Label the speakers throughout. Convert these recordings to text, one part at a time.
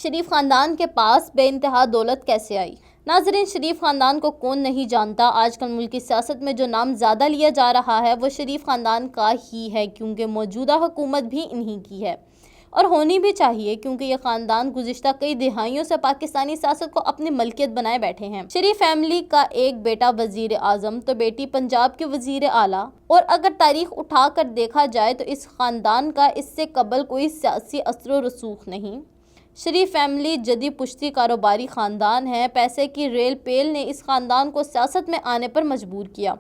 Speaker 1: شریف خاندان کے پاس بے انتہا دولت کیسے آئی؟ ناظرین، شریف خاندان کو کون نہیں جانتا۔ آج کل ملکی سیاست میں جو نام زیادہ لیا جا رہا ہے وہ شریف خاندان کا ہی ہے، کیونکہ موجودہ حکومت بھی انہی کی ہے اور ہونی بھی چاہیے، کیونکہ یہ خاندان گزشتہ کئی دہائیوں سے پاکستانی سیاست کو اپنی ملکیت بنائے بیٹھے ہیں۔ شریف فیملی کا ایک بیٹا وزیر اعظم تو بیٹی پنجاب کے وزیر اعلیٰ، اور اگر تاریخ اٹھا کر دیکھا جائے تو اس خاندان کا اس سے قبل کوئی سیاسی اثر و رسوخ نہیں۔ شریف فیملی جدی پشتی کاروباری خاندان ہے۔ پیسے کی ریل پیل نے اس خاندان کو سیاست میں آنے پر مجبور کیا۔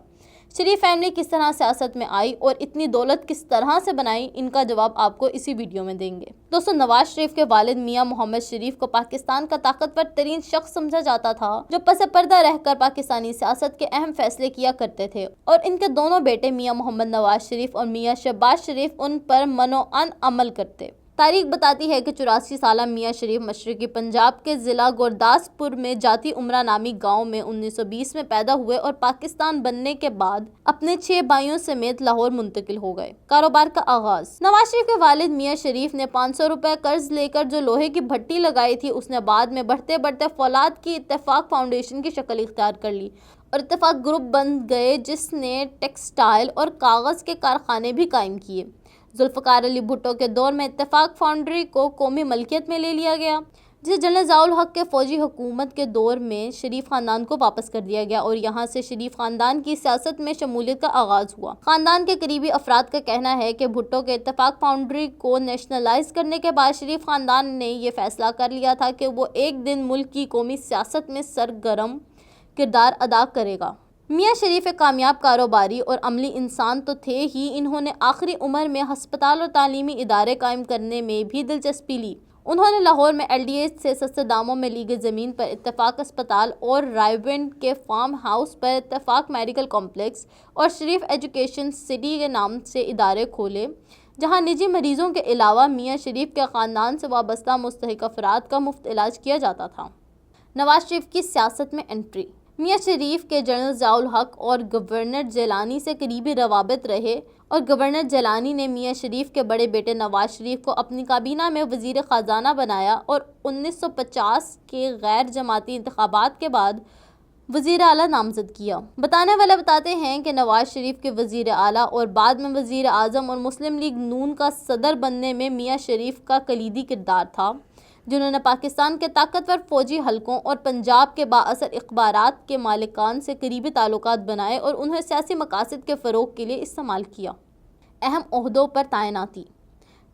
Speaker 1: شریف فیملی کس طرح سیاست میں آئی اور اتنی دولت کس طرح سے بنائی، ان کا جواب آپ کو اسی ویڈیو میں دیں گے۔ دوستو، نواز شریف کے والد میاں محمد شریف کو پاکستان کا طاقتور ترین شخص سمجھا جاتا تھا، جو پس پردہ رہ کر پاکستانی سیاست کے اہم فیصلے کیا کرتے تھے، اور ان کے دونوں بیٹے میاں محمد نواز شریف اور میاں شہباز شریف ان پر منوعاً عمل کرتے۔ تاریخ بتاتی ہے کہ 84 سالہ میاں شریف مشرقی پنجاب کے ضلع گورداسپور میں جاتی امرا نامی گاؤں میں 1920 میں پیدا ہوئے اور پاکستان بننے کے بعد اپنے 6 بھائیوں سمیت لاہور منتقل ہو گئے۔ کاروبار کا آغاز۔ نواز شریف کے والد میاں شریف نے 500 روپے قرض لے کر جو لوہے کی بھٹی لگائی تھی، اس نے بعد میں بڑھتے بڑھتے فولاد کی اتفاق فاؤنڈیشن کی شکل اختیار کر لی اور اتفاق گروپ بن گئے، جس نے ٹیکسٹائل اور کاغذ کے کارخانے بھی قائم کیے۔ ذوالفقار علی بھٹو کے دور میں اتفاق فاؤنڈری کو قومی ملکیت میں لے لیا گیا، جسے جنرل ضیاء الحق کے فوجی حکومت کے دور میں شریف خاندان کو واپس کر دیا گیا اور یہاں سے شریف خاندان کی سیاست میں شمولیت کا آغاز ہوا۔ خاندان کے قریبی افراد کا کہنا ہے کہ بھٹو کے اتفاق فاؤنڈری کو نیشنلائز کرنے کے بعد شریف خاندان نے یہ فیصلہ کر لیا تھا کہ وہ ایک دن ملک کی قومی سیاست میں سرگرم کردار ادا کرے گا۔ میاں شریف ایک کامیاب کاروباری اور عملی انسان تو تھے ہی، انہوں نے آخری عمر میں ہسپتال اور تعلیمی ادارے قائم کرنے میں بھی دلچسپی لی۔ انہوں نے لاہور میں LDA سے سستے داموں میں لی گئی زمین پر اتفاق اسپتال اور رائیونڈ کے فارم ہاؤس پر اتفاق میڈیکل کمپلیکس اور شریف ایجوکیشن سٹی کے نام سے ادارے کھولے، جہاں نجی مریضوں کے علاوہ میاں شریف کے خاندان سے وابستہ مستحق افراد کا مفت علاج کیا جاتا تھا۔ نواز شریف کی سیاست میں انٹری۔ میاں شریف کے جنرل ضیاء الحق اور گورنر جیلانی سے قریبی روابط رہے اور گورنر جیلانی نے میاں شریف کے بڑے بیٹے نواز شریف کو اپنی کابینہ میں وزیر خزانہ بنایا اور 1950 کے غیر جماعتی انتخابات کے بعد وزیر اعلیٰ نامزد کیا۔ بتانے والے بتاتے ہیں کہ نواز شریف کے وزیر اعلیٰ اور بعد میں وزیر اعظم اور مسلم لیگ نون کا صدر بننے میں میاں شریف کا کلیدی کردار تھا، جنہوں نے پاکستان کے طاقتور فوجی حلقوں اور پنجاب کے بااثر اخبارات کے مالکان سے قریبی تعلقات بنائے اور انہیں سیاسی مقاصد کے فروغ کے لیے استعمال کیا۔ اہم عہدوں پر تعیناتی۔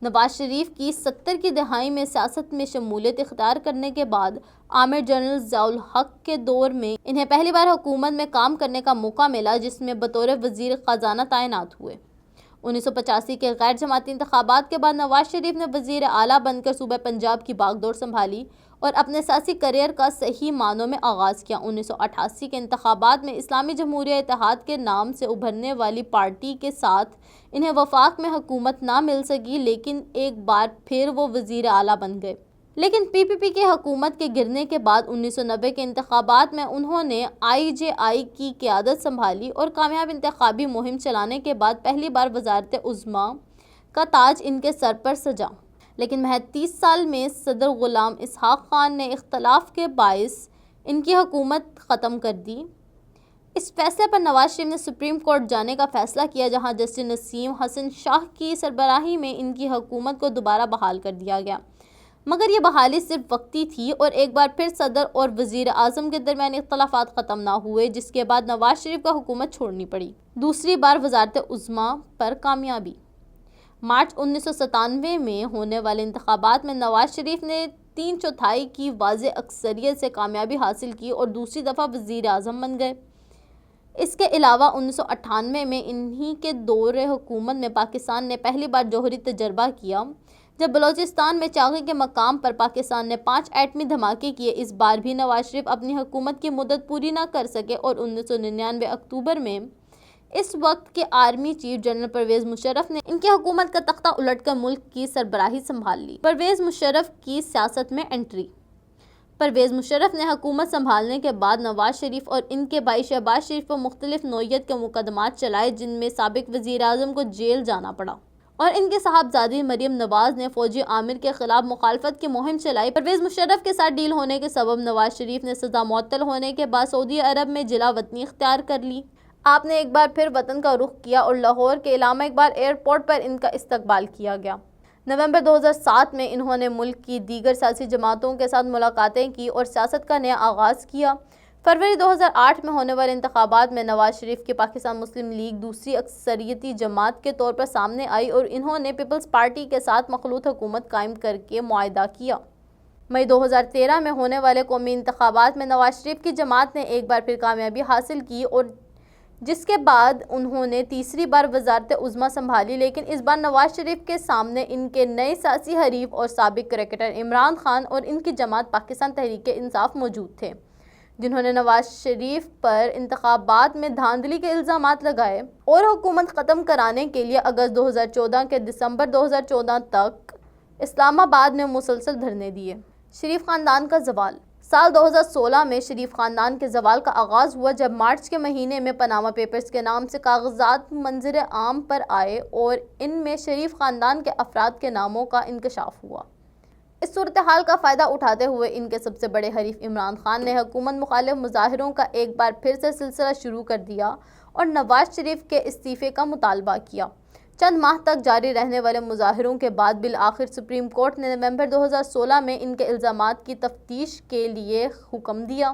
Speaker 1: نواز شریف کی 70 کی دہائی میں سیاست میں شمولیت اختیار کرنے کے بعد عامر جنرل ضیاء الحق کے دور میں انہیں پہلی بار حکومت میں کام کرنے کا موقع ملا، جس میں بطور وزیر خزانہ تعینات ہوئے۔ 1985 کے غیر جماعتی انتخابات کے بعد نواز شریف نے وزیر اعلیٰ بن کر صوبہ پنجاب کی باغ ڈور سنبھالی اور اپنے سیاسی کیریئر کا صحیح معنوں میں آغاز کیا۔ 1988 کے انتخابات میں اسلامی جمہوریہ اتحاد کے نام سے ابھرنے والی پارٹی کے ساتھ انہیں وفاق میں حکومت نہ مل سکی، لیکن ایک بار پھر وہ وزیر اعلیٰ بن گئے۔ لیکن PPP کی حکومت کے گرنے کے بعد 1990 کے انتخابات میں انہوں نے IJI کی قیادت سنبھالی اور کامیاب انتخابی مہم چلانے کے بعد پہلی بار وزارت عظمیٰ کا تاج ان کے سر پر سجا۔ لیکن محض 30 سال میں صدر غلام اسحاق خان نے اختلاف کے باعث ان کی حکومت ختم کر دی۔ اس فیصلے پر نواز شریف نے سپریم کورٹ جانے کا فیصلہ کیا، جہاں جسٹس نسیم حسن شاہ کی سربراہی میں ان کی حکومت کو دوبارہ بحال کر دیا گیا، مگر یہ بحالی صرف وقتی تھی اور ایک بار پھر صدر اور وزیر اعظم کے درمیان اختلافات ختم نہ ہوئے، جس کے بعد نواز شریف کو حکومت چھوڑنی پڑی۔ دوسری بار وزارت عظمیٰ پر کامیابی۔ مارچ 1997 میں ہونے والے انتخابات میں نواز شریف نے 3/4 کی واضح اکثریت سے کامیابی حاصل کی اور دوسری دفعہ وزیر اعظم بن گئے۔ اس کے علاوہ 1998 میں انہی کے دور حکومت میں پاکستان نے پہلی بار جوہری تجربہ کیا، جب بلوچستان میں چاقی کے مقام پر پاکستان نے 5 ایٹمی دھماکے کیے۔ اس بار بھی نواز شریف اپنی حکومت کی مدت پوری نہ کر سکے اور 1999 اکتوبر میں اس وقت کے army chief general Pervez Musharraf نے ان کی حکومت کا تختہ الٹ کر ملک کی سربراہی سنبھال لی۔ پرویز مشرف کی سیاست میں انٹری۔ پرویز مشرف نے حکومت سنبھالنے کے بعد نواز شریف اور ان کے بھائی شہباز شریف پر مختلف نوعیت کے مقدمات چلائے، جن میں سابق وزیر اعظم کو جیل جانا پڑا اور ان کے صاحبزادی مریم نواز نے فوجی عامر کے خلاف مخالفت کی مہم چلائی۔ پرویز مشرف کے ساتھ ڈیل ہونے کے سبب نواز شریف نے سزا معطل ہونے کے بعد سعودی عرب میں جلا وطنی اختیار کر لی۔ آپ نے ایک بار پھر وطن کا رخ کیا اور لاہور کے علامہ اقبال ایئرپورٹ پر ان کا استقبال کیا گیا۔ نومبر 2007 میں انہوں نے ملک کی دیگر سیاسی جماعتوں کے ساتھ ملاقاتیں کی اور سیاست کا نیا آغاز کیا۔ فروری 2008 میں ہونے والے انتخابات میں نواز شریف کی پاکستان مسلم لیگ دوسری اکثریتی جماعت کے طور پر سامنے آئی اور انہوں نے پیپلز پارٹی کے ساتھ مخلوط حکومت قائم کر کے معاہدہ کیا۔ مئی 2013 میں ہونے والے قومی انتخابات میں نواز شریف کی جماعت نے ایک بار پھر کامیابی حاصل کی اور جس کے بعد انہوں نے تیسری بار وزارت عظمیٰ سنبھالی، لیکن اس بار نواز شریف کے سامنے ان کے نئے سیاسی حریف اور سابق کرکٹر عمران خان اور ان کی جماعت پاکستان تحریک انصاف موجود تھے، جنہوں نے نواز شریف پر انتخابات میں دھاندلی کے الزامات لگائے اور حکومت ختم کرانے کے لیے اگست 2014 کے دسمبر 2014 تک اسلام آباد میں مسلسل دھرنے دیے۔ شریف خاندان کا زوال۔ سال 2016 میں شریف خاندان کے زوال کا آغاز ہوا جب مارچ کے مہینے میں پاناما پیپرز کے نام سے کاغذات منظر عام پر آئے اور ان میں شریف خاندان کے افراد کے ناموں کا انکشاف ہوا۔ اس صورتحال کا فائدہ اٹھاتے ہوئے ان کے سب سے بڑے حریف عمران خان نے حکومت مخالف مظاہروں کا ایک بار پھر سے سلسلہ شروع کر دیا اور نواز شریف کے استعفے کا مطالبہ کیا۔ چند ماہ تک جاری رہنے والے مظاہروں کے بعد بالآخر سپریم کورٹ نے نومبر 2016 میں ان کے الزامات کی تفتیش کے لیے حکم دیا۔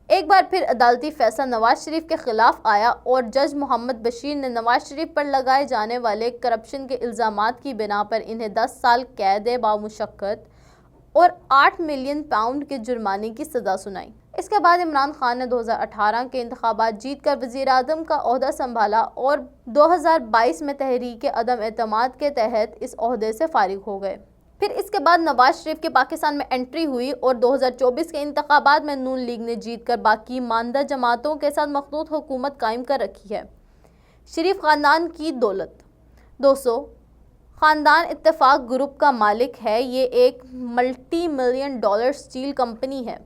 Speaker 1: ایک بار پھر عدالتی فیصلہ نواز شریف کے خلاف آیا اور جج محمد بشیر نے نواز شریف پر لگائے جانے والے کرپشن کے الزامات کی بنا پر انہیں 10 سال قید بامشقت اور 8 ملین پاؤنڈ کے جرمانے کی سزا سنائی۔ اس کے بعد عمران خان نے 2018 کے انتخابات جیت کر وزیر اعظم کا عہدہ سنبھالا اور 2022 میں تحریک عدم اعتماد کے تحت اس عہدے سے فارغ ہو گئے۔ پھر اس کے بعد نواز شریف کی پاکستان میں انٹری ہوئی اور 2024 کے انتخابات میں نون لیگ نے جیت کر باقی ماندہ جماعتوں کے ساتھ مخلوط حکومت قائم کر رکھی ہے۔ شریف خاندان کی دولت۔ دوستو، خاندان اتفاق گروپ کا مالک ہے۔ یہ ایک multi million dollar steel company ہے۔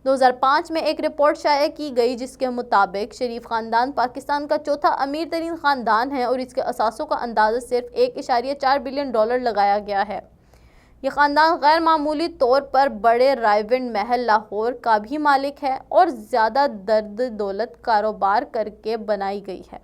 Speaker 1: 2005 میں ایک رپورٹ شائع کی گئی جس کے مطابق شریف خاندان پاکستان کا چوتھا امیر ترین خاندان ہے اور اس کے اثاثوں کا اندازہ صرف 1.4 بلین ڈالر لگایا گیا ہے۔ یہ خاندان غیر معمولی طور پر بڑے رائیونڈ محل لاہور کا بھی مالک ہے اور زیادہ درد دولت کاروبار کر کے بنائی گئی ہے۔